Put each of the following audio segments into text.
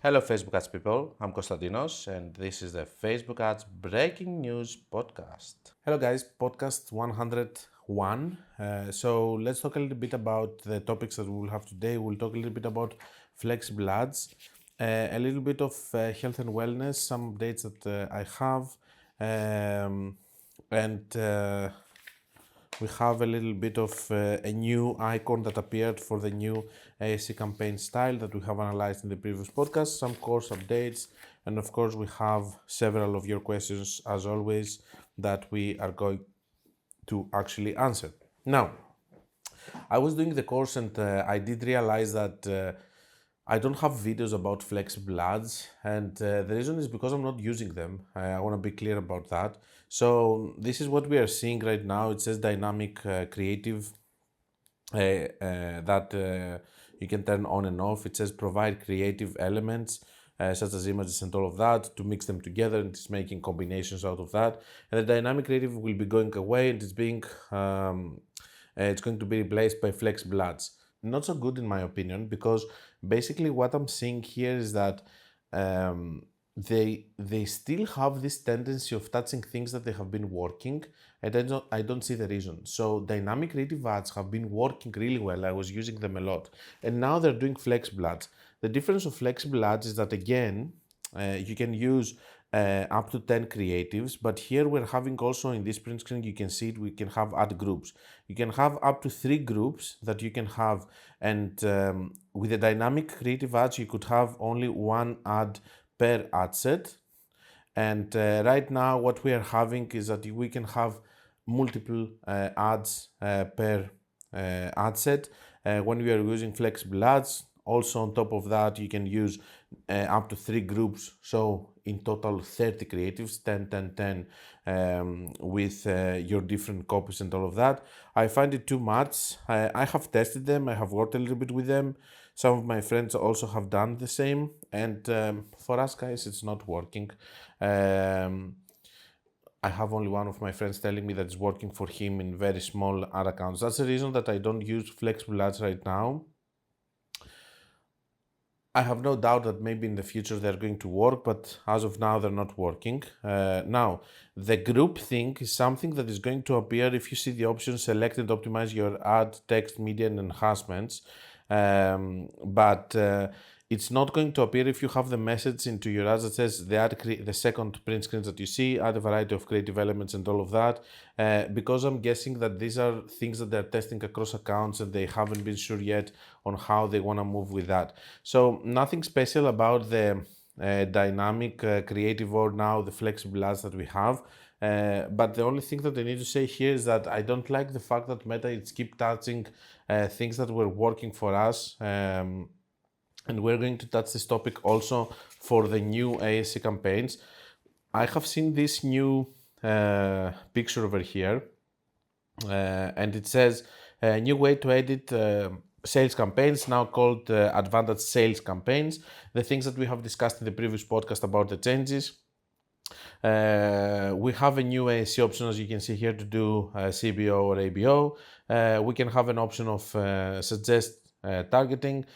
Hello Facebook ads people, I'm Konstantinos and this is the Facebook ads breaking news podcast. Hello guys, podcast 101. So let's talk a little bit about the topics that we will have today. We'll talk a little bit about flexible ads, a little bit of health and wellness, some updates that I have, and we have a little bit of a new icon that appeared for the new ASC campaign style that we have analyzed in the previous podcast, some course updates, and of course we have several of your questions as always that we are going to actually answer. Now, I was doing the course and I did realize that I don't have videos about flexible ads, and the reason is because I'm not using them. I want to be clear about that. So this is what we are seeing right now. It says dynamic creative that you can turn on and off. It says provide creative elements such as images and all of that to mix them together, and it's making combinations out of that. And the dynamic creative will be going away, and it's going to be replaced by flexible ads. Not so good in my opinion, because basically what I'm seeing here is that they still have this tendency of touching things that they have been working, and I don't see the reason. So dynamic creative ads have been working really well. I was using them a lot, and now they're doing flexible ads. The difference of flexible ads is that again, you can use up to 10 creatives, but here we're having also in this print screen, you can see it, we can have ad groups. You can have up to 3 groups that you can have, and with the dynamic creative ads, you could have only one ad per ad set. And right now what we are having is that we can have multiple ads per ad set when we are using flexible ads. Also on top of that, you can use up to 3 groups, so in total 30 creatives, 10, 10, 10, with your different copies and all of that. I find it too much. I have tested them, I have worked a little bit with them. Some of my friends also have done the same, and for us guys, it's not working. I have only one of my friends telling me that it's working for him in very small ad accounts. That's the reason that I don't use flexible ads right now. I have no doubt that maybe in the future they're going to work, but as of now they're not working. Now, the group thing is something that is going to appear if you see the option select and optimize your ad, text, media and enhancements. But it's not going to appear if you have the message into your ads that says the second print screen that you see, add a variety of creative elements and all of that, because I'm guessing that these are things that they're testing across accounts and they haven't been sure yet on how they want to move with that. So nothing special about the dynamic creative or now the flexible ads that we have. But the only thing that I need to say here is that I don't like the fact that Meta is keep touching things that were working for us. And we're going to touch this topic also for the new ASC campaigns. I have seen this new picture over here, and it says a new way to edit sales campaigns, now called advanced sales campaigns. The things that we have discussed in the previous podcast about the changes. We have a new ASC option, as you can see here, to do CBO or ABO. We can have an option of suggest targeting,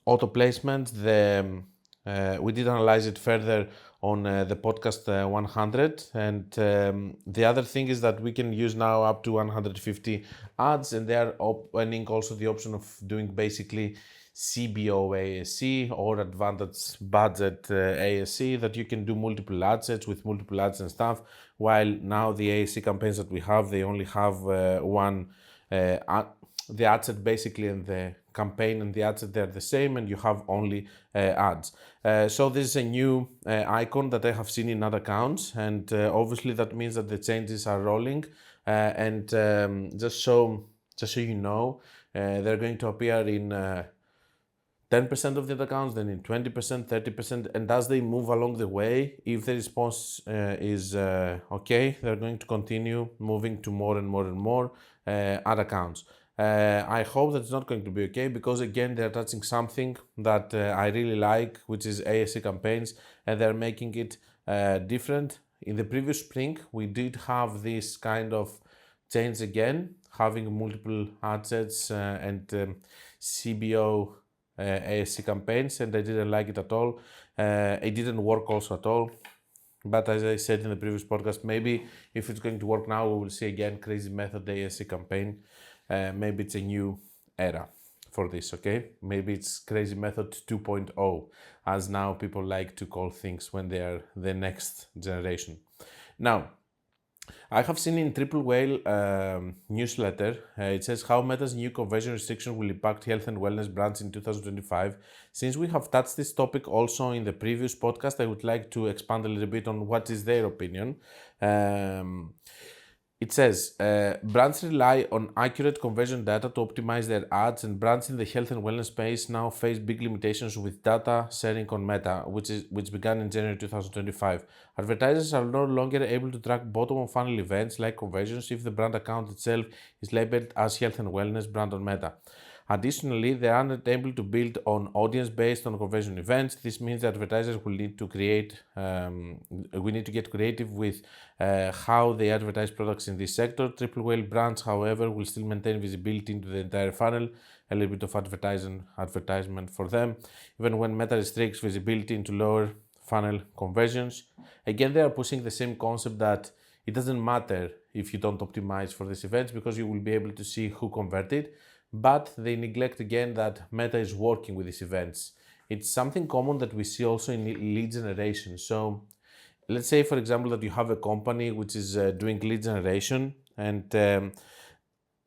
auto placement. We did analyze it further on the podcast 100, and the other thing is that we can use now up to 150 ads, and they are opening also the option of doing basically CBO ASC or advanced budget ASC, that you can do multiple ad sets with multiple ads and stuff, while now the ASC campaigns that we have, they only have one the ad set basically, and the campaign and the ad set, they're the same, and you have only ads. So this is a new icon that I have seen in other accounts, and obviously that means that the changes are rolling, and just so you know, they're going to appear in 10% of the accounts, then in 20%, 30%, and as they move along the way, if the response is okay, they're going to continue moving to more and more and more ad accounts. I hope that it's not going to be okay, because again, they're touching something that I really like, which is ASC campaigns, and they're making it different. In the previous spring, we did have this kind of change again, having multiple ad sets and CBO ASC campaigns, and I didn't like it at all. It didn't work also at all. But as I said in the previous podcast, maybe if it's going to work now, we will see again crazy method ASC campaign. Maybe it's a new era for this, okay? Maybe it's crazy method 2.0, as now people like to call things when they are the next generation. Now, I have seen in Triple Whale newsletter, it says how Meta's new conversion restriction will impact health and wellness brands in 2025. Since we have touched this topic also in the previous podcast, I would like to expand a little bit on what is their opinion. It says, brands rely on accurate conversion data to optimize their ads, and brands in the health and wellness space now face big limitations with data sharing on Meta, which began in January 2025. Advertisers are no longer able to track bottom-of-funnel events like conversions if the brand account itself is labeled as health and wellness brand on Meta. Additionally, they are not able to build on audience based on conversion events. This means that advertisers will need to get creative with how they advertise products in this sector. Triple Whale brands, however, will still maintain visibility into the entire funnel, a little bit of advertisement for them, even when Meta restricts visibility into lower funnel conversions. Again, they are pushing the same concept that it doesn't matter if you don't optimize for these events because you will be able to see who converted. But they neglect again that Meta is working with these events. It's something common that we see also in lead generation. So let's say, for example, that you have a company which is doing lead generation, and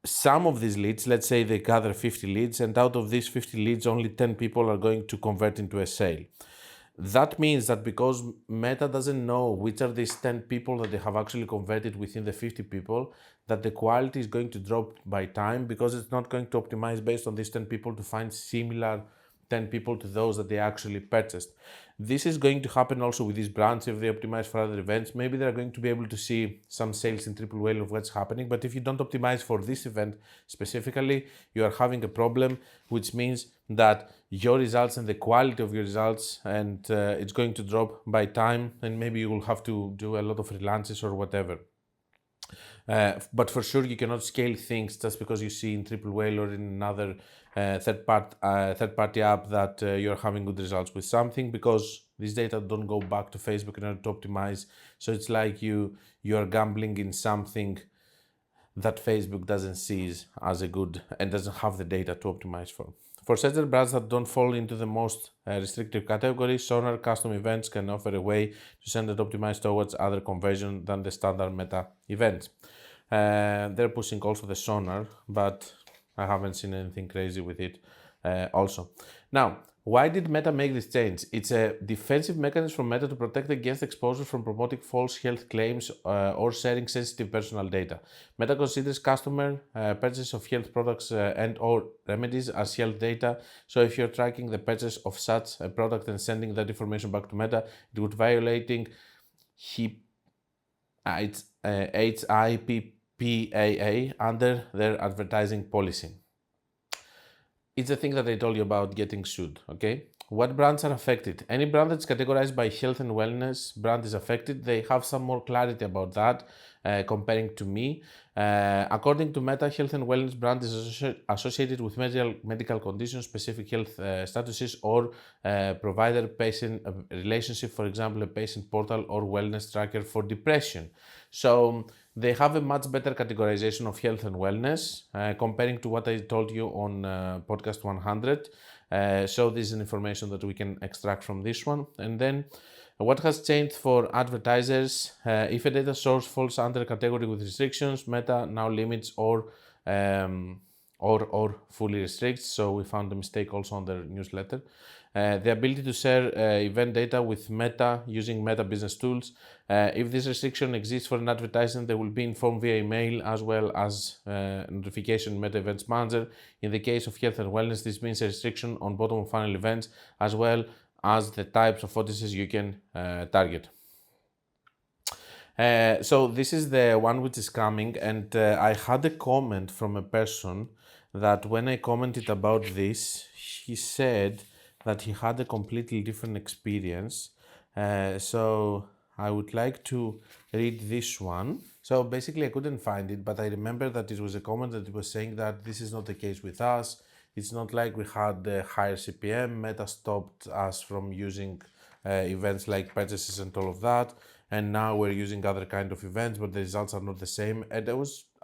some of these leads, let's say they gather 50 leads, and out of these 50 leads, only 10 people are going to convert into a sale. That means that because Meta doesn't know which are these 10 people that they have actually converted within the 50 people, that the quality is going to drop by time because it's not going to optimize based on these 10 people to find similar 10 people to those that they actually purchased. This is going to happen also with these brands if they optimize for other events. Maybe they're going to be able to see some sales in Triple Whale of what's happening, but if you don't optimize for this event specifically, you are having a problem, which means that your results and the quality of your results, and it's going to drop by time, and maybe you will have to do a lot of freelances or whatever. But for sure, you cannot scale things just because you see in Triple Whale or in another third-party app that you're having good results with something, because these data don't go back to Facebook in order to optimize. So it's like you are gambling in something that Facebook doesn't see as a good and doesn't have the data to optimize for. For certain brands that don't fall into the most restrictive category, Sonar custom events can offer a way to send and optimize towards other conversion than the standard Meta events. They're pushing also the Sonar, but I haven't seen anything crazy with it also. Now, why did Meta make this change? It's a defensive mechanism from Meta to protect against exposure from promoting false health claims or sharing sensitive personal data. Meta considers customer purchase of health products and or remedies as health data. So if you're tracking the purchase of such a product and sending that information back to Meta, it would violating HIPAA under their advertising policy. It's the thing that I told you about getting sued, okay? What brands are affected? Any brand that's categorized by health and wellness brand is affected. They have some more clarity about that comparing to me. According to Meta, health and wellness brand is associated with medical conditions, specific health statuses, or provider-patient relationship, for example, a patient portal or wellness tracker for depression. So they have a much better categorization of health and wellness comparing to what I told you on podcast 100. So this is information that we can extract from this one. And then what has changed for advertisers? If a data source falls under a category with restrictions, Meta now limits or fully restricts. So we found a mistake also on their newsletter. The ability to share event data with Meta using Meta business tools. If this restriction exists for an advertiser, they will be informed via email as well as notification Meta Events Manager. In the case of health and wellness, this means a restriction on bottom of funnel events as well as the types of audiences you can target. So this is the one which is coming, and I had a comment from a person that when I commented about this, he said that he had a completely different experience. So I would like to read this one. So basically I couldn't find it, but I remember that it was a comment that was saying that this is not the case with us. It's not like we had a higher CPM. Meta stopped us from using events like purchases and all of that, and now we're using other kind of events, but the results are not the same. And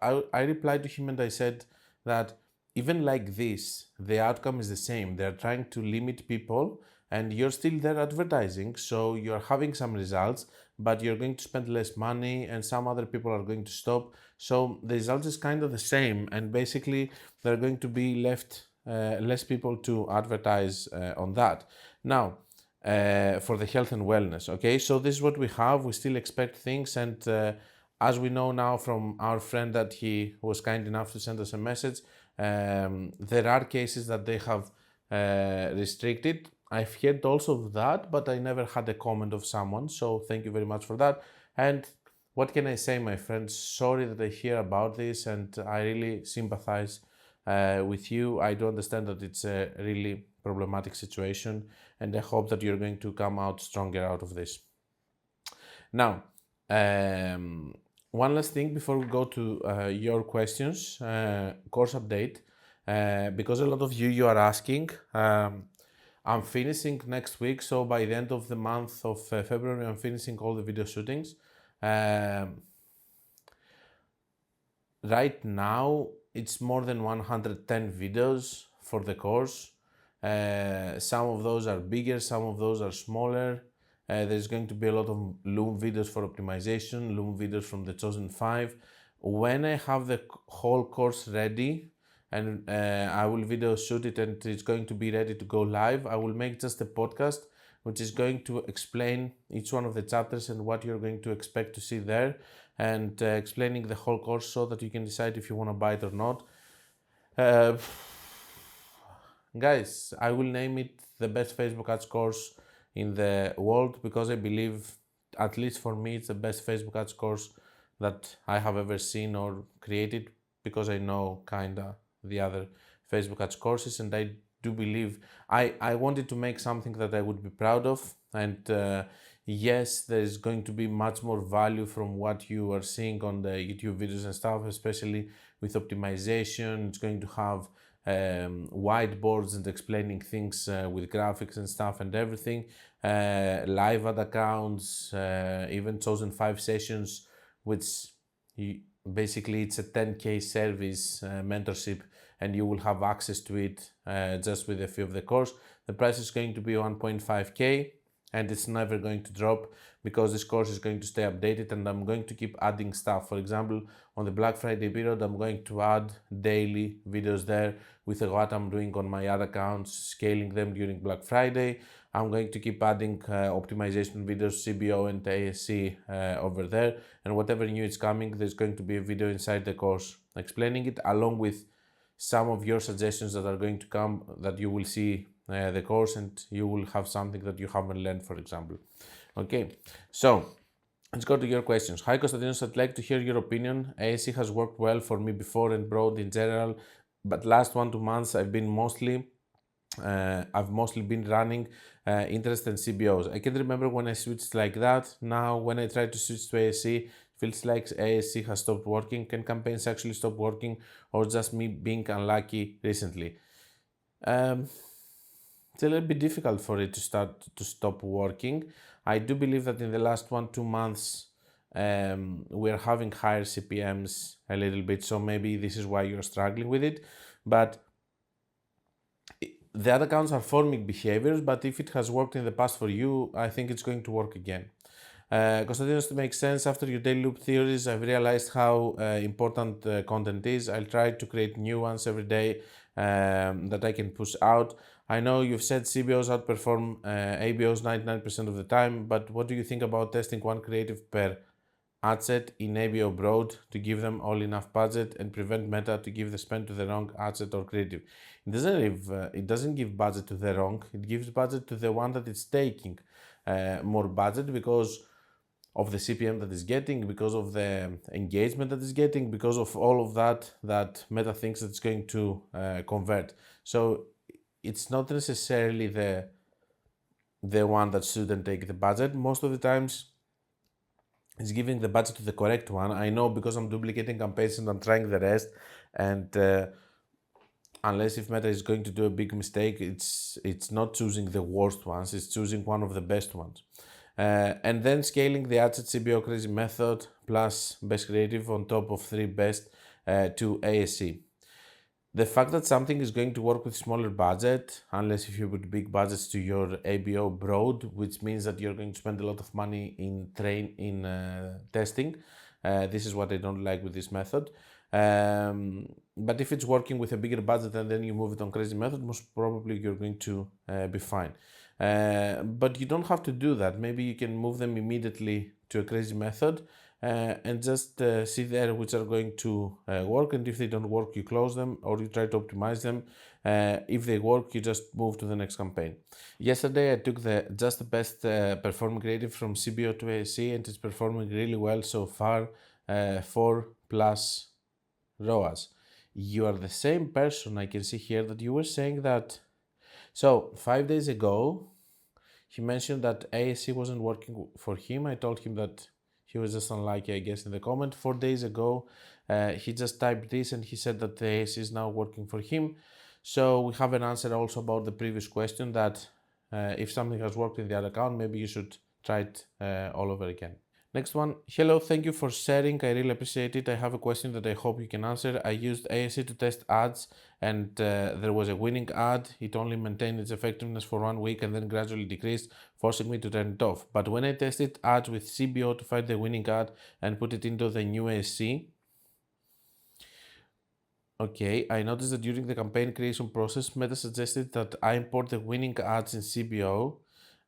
I replied to him and I said that even like this, the outcome is the same. They're trying to limit people and you're still there advertising, so you're having some results, but you're going to spend less money and some other people are going to stop. So the result is kind of the same, and basically there are going to be left less people to advertise on that. Now, for the health and wellness, okay, so this is what we have. We still expect things, and as we know now from our friend that he was kind enough to send us a message, there are cases that they have restricted. I've heard also of that, but I never had a comment of someone, so thank you very much for that. And what can I say, my friends? Sorry that I hear about this, and I really sympathize with you. I do understand that it's a really problematic situation, and I hope that you're going to come out stronger out of this. Now, one last thing before we go to your questions, course update, because a lot of you are asking. I'm finishing next week, so by the end of the month of February, I'm finishing all the video shootings. Right now, it's more than 110 videos for the course. Some of those are bigger, some of those are smaller. There's going to be a lot of Loom videos for optimization, Loom videos from the Chosen 5. When I have the whole course ready, and I will video shoot it and it's going to be ready to go live, I will make just a podcast which is going to explain each one of the chapters and what you're going to expect to see there, and explaining the whole course so that you can decide if you want to buy it or not. Guys, I will name it the best Facebook ads course in the world, because I believe, at least for me, it's the best Facebook ads course that I have ever seen or created, because I know kinda the other Facebook ads courses, and I do believe I wanted to make something that I would be proud of. And yes, there's going to be much more value from what you are seeing on the YouTube videos and stuff, especially with optimization. It's going to have whiteboards and explaining things with graphics and stuff and everything, live ad accounts, even Chosen 5 sessions, which basically it's a 10K service mentorship, and you will have access to it just with a fee of the course. The price is going to be 1.5K, and it's never going to drop, because this course is going to stay updated, and I'm going to keep adding stuff. For example, on the Black Friday period, I'm going to add daily videos there with what I'm doing on my ad accounts, scaling them during Black Friday. I'm going to keep adding optimization videos, CBO and ASC over there, and whatever new is coming, there's going to be a video inside the course explaining it, along with some of your suggestions that are going to come, that you will see the course and you will have something that you haven't learned, for example. Okay, so let's go to your questions. Hi Konstantinos, I'd like to hear your opinion. ASC has worked well for me before and broad in general, but last 1-2 months I've mostly been running interest and CBOs. I can't remember when I switched like that. Now when I try to switch to ASC, feels like ASC has stopped working. Can campaigns actually stop working, or just me being unlucky recently? It's a little bit difficult for it to stop working. I do believe that in the last 1-2 months we are having higher CPMs a little bit, so maybe this is why you're struggling with it. But the other accounts are forming behaviors, but if it has worked in the past for you, I think it's going to work again. Konstantinos, to make sense, after your daily loop theories, I've realized how important content is. I'll try to create new ones every day that I can push out. I know you've said CBOs outperform ABOs 99% of the time, but what do you think about testing one creative per ad set in ABO broad to give them all enough budget and prevent Meta to give the spend to the wrong ad set or creative? It doesn't give budget to the wrong, it gives budget to the one that it's taking more budget, because of the CPM that is getting, because of the engagement that is getting, because of all of that Meta thinks that it's going to convert. So it's not necessarily the one that shouldn't take the budget. Most of the times it's giving the budget to the correct one. I know, because I'm duplicating campaigns and I'm trying the rest, and unless if Meta is going to do a big mistake, it's not choosing the worst ones, it's choosing one of the best ones. And then scaling the ads at CBO crazy method plus best creative on top of 3 best to ASC. The fact that something is going to work with smaller budget, unless if you put big budgets to your ABO broad, which means that you're going to spend a lot of money in testing. This is what I don't like with this method. But if it's working with a bigger budget and then you move it on crazy method, most probably you're going to be fine. But you don't have to do that. Maybe you can move them immediately to a crazy method and just see there which are going to work, and if they don't work you close them or you try to optimize them. If they work you just move to the next campaign. Yesterday I took the best performing creative from CBO to ASC and it's performing really well so far, 4+ ROAS. You are the same person, I can see here that you were saying that. So 5 days ago he mentioned that ASC wasn't working for him. I told him that he was just unlucky, I guess, in the comment. 4 days ago, he just typed this and he said that the ASC is now working for him. So we have an answer also about the previous question that if something has worked in the other account, maybe you should try it all over again. Next one. Hello, thank you for sharing. I really appreciate it. I have a question that I hope you can answer. I used ASC to test ads and there was a winning ad. It only maintained its effectiveness for 1 week and then gradually decreased, forcing me to turn it off. But when I tested ads with CBO to find the winning ad and put it into the new ASC, okay, I noticed that during the campaign creation process, Meta suggested that I import the winning ads in CBO.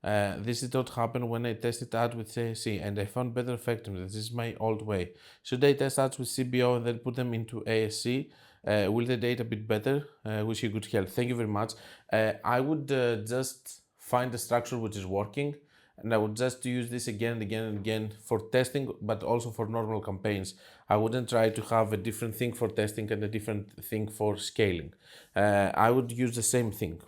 This did not happen when I tested ads with ASC and I found better effectiveness. This is my old way. Should I test ads with CBO and then put them into ASC? Will the data be better? Wish you good health. Thank you very much. I would just find a structure which is working and I would just use this again and again and again for testing, but also for normal campaigns. I wouldn't try to have a different thing for testing and a different thing for scaling. I would use the same thing.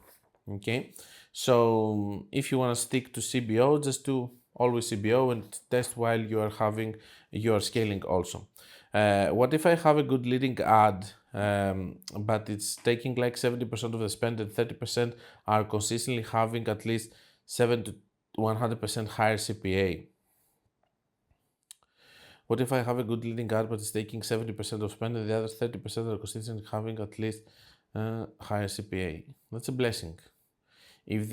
Okay. So if you want to stick to CBO, just do always CBO and test while you are scaling also. What if I have a good leading ad, but it's taking like 70% of the spend and 30% are consistently having at least 7 to 100% higher CPA? What if I have a good leading ad, but it's taking 70% of spend and the other 30% are consistently having at least higher CPA? That's a blessing. If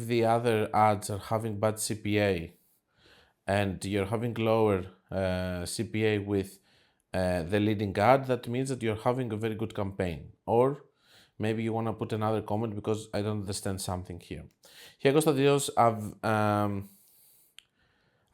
the other ads are having bad CPA and you're having lower CPA with the leading ad, that means that you're having a very good campaign. Or maybe you want to put another comment because I don't understand something here. Here, Konstantinos,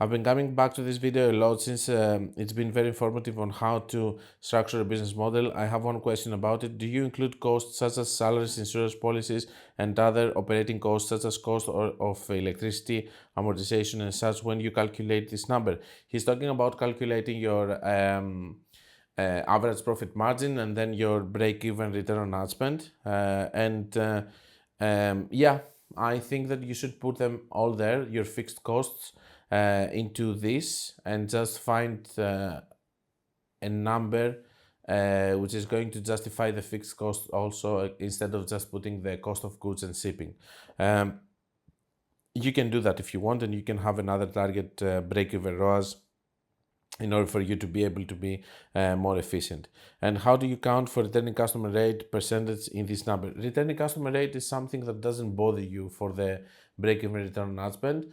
I've been coming back to this video a lot since it's been very informative on how to structure a business model. I have one question about it. Do you include costs such as salaries, insurance policies, and other operating costs such as cost of electricity, amortization, and such when you calculate this number? He's talking about calculating your average profit margin and then your break-even return on ad spend. Yeah, I think that you should put them all there, your fixed costs, into this and just find a number which is going to justify the fixed cost also, instead of just putting the cost of goods and shipping. You can do that if you want, and you can have another target break-even ROAS in order for you to be able to be more efficient. And how do you count for returning customer rate percentage in this number? Returning customer rate is something that doesn't bother you for the break-even return on ad spend.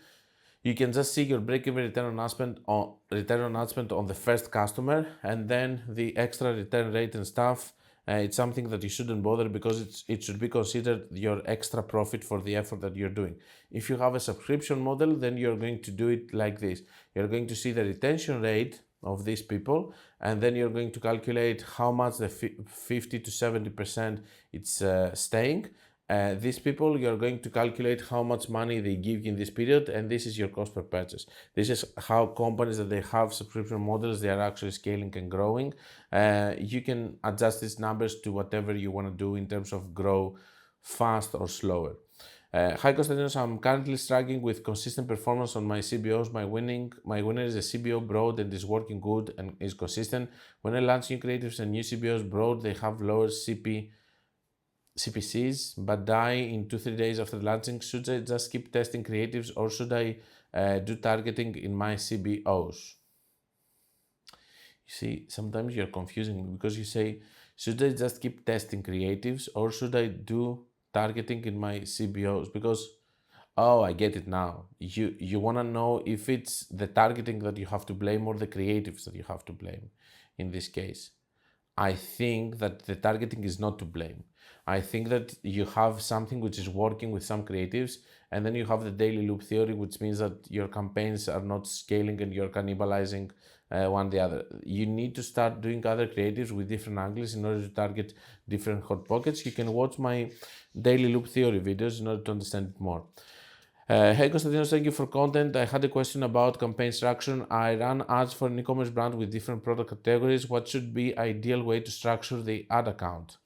You can just see your break-even return on ad spend on the first customer, and then the extra return rate and stuff. It's something that you shouldn't bother because it should be considered your extra profit for the effort that you're doing. If you have a subscription model, then you're going to do it like this. You're going to see the retention rate of these people, and then you're going to calculate how much the 50 to 70% it's staying. These people, you're going to calculate how much money they give you in this period, and this is your cost per purchase. This is how companies that they have subscription models, they are actually scaling and growing. You can adjust these numbers to whatever you want to do in terms of grow fast or slower. Hi Konstantinos, I'm currently struggling with consistent performance on my CBOs. My winner is a CBO broad and is working good and is consistent. When I launch new creatives and new CBOs broad, they have lower CP CPCs but die in 2-3 days after launching. Should I just keep testing creatives or should I do targeting in my CBOs? You see, sometimes you're confusing me because you say, should I just keep testing creatives or should I do targeting in my CBOs? Because, oh, I get it now. You want to know if it's the targeting that you have to blame or the creatives that you have to blame in this case. I think that the targeting is not to blame. I think that you have something which is working with some creatives, and then you have the daily loop theory, which means that your campaigns are not scaling and you're cannibalizing one the other. You need to start doing other creatives with different angles in order to target different hot pockets. You can watch my daily loop theory videos in order to understand it more. Hey Konstantinos, thank you for content. I had a question about campaign structure. I run ads for an e-commerce brand with different product categories. What should be ideal way to structure the ad account?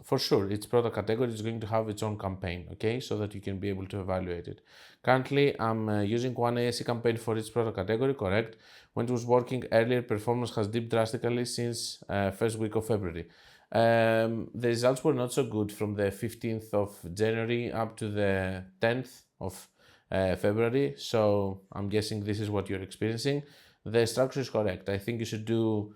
For sure, each product category is going to have its own campaign, okay, so that you can be able to evaluate it. Currently, I'm using one ASC campaign for each product category, correct? When it was working earlier, performance has dipped drastically since first week of February. The results were not so good from the 15th of January up to the 10th of February, so I'm guessing this is what you're experiencing. The structure is correct. I think you should do,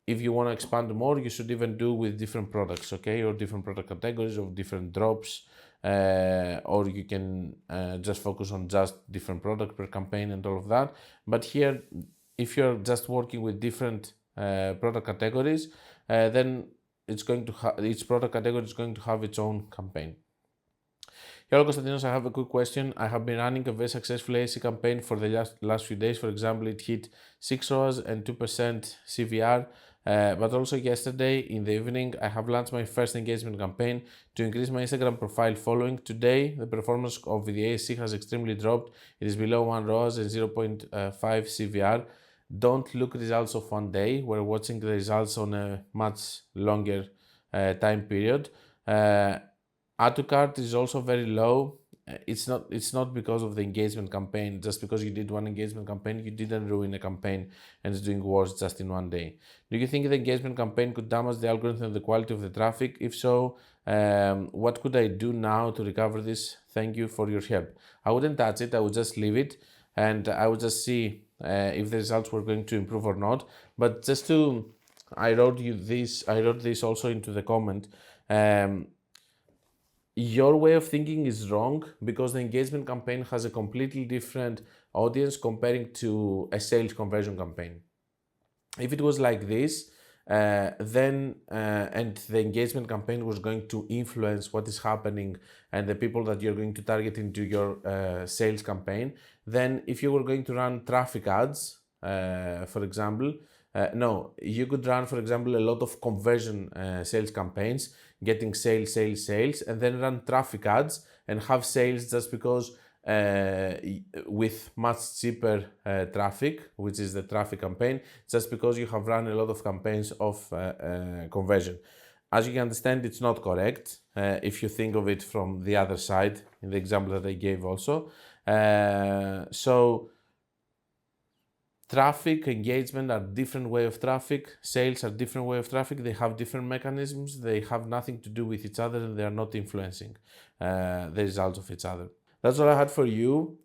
if you want to expand more, you should even do with different products, okay, or different product categories or different drops, or you can just focus on just different product per campaign and all of that. But here, if you're just working with different product categories, then it's going to each product category is going to have its own campaign. Hello Konstantinos, I have a quick question. I have been running a very successful ASC campaign for the last few days. For example, it hit 6 ROAS and 2% CVR. But also yesterday in the evening, I have launched my first engagement campaign to increase my Instagram profile following. Today, the performance of the ASC has extremely dropped. It is below 1 ROAS and 0.5 CVR. Don't look results of one day. We're watching the results on a much longer time period. Add to cart is also very low. It's not because of the engagement campaign. Just because you did one engagement campaign, you didn't ruin a campaign and it's doing worse just in one day. Do you think the engagement campaign could damage the algorithm and the quality of the traffic? If so, what could I do now to recover this? Thank you for your help. I wouldn't touch it. I would just leave it and I would just see if the results were going to improve or not. But just to, I wrote this also into the comment. Your way of thinking is wrong because the engagement campaign has a completely different audience comparing to a sales conversion campaign. If it was like this, then and the engagement campaign was going to influence what is happening and the people that you're going to target into your sales campaign, then if you were going to run traffic ads, for example, no, you could run, for example, a lot of conversion sales campaigns, getting sales, and then run traffic ads and have sales just because with much cheaper traffic, which is the traffic campaign, just because you have run a lot of campaigns of conversion. As you can understand, it's not correct if you think of it from the other side, in the example that I gave also. So traffic, engagement are different way of traffic, sales are different way of traffic, they have different mechanisms, they have nothing to do with each other and they are not influencing the results of each other. That's all I had for you.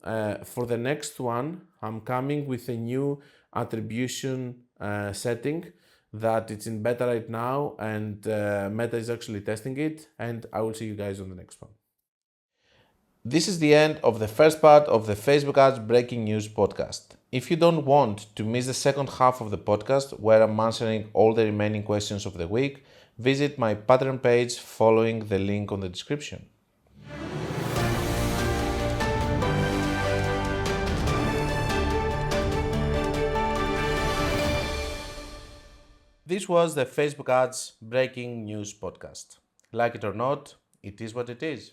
For the next one, I'm coming with a new attribution setting that it's in beta right now and Meta is actually testing it, and I will see you guys on the next one. This is the end of the first part of the Facebook Ads Breaking News podcast. If you don't want to miss the second half of the podcast, where I'm answering all the remaining questions of the week, visit my Patreon page following the link on the description. This was the Facebook Ads Breaking News podcast. Like it or not, it is what it is.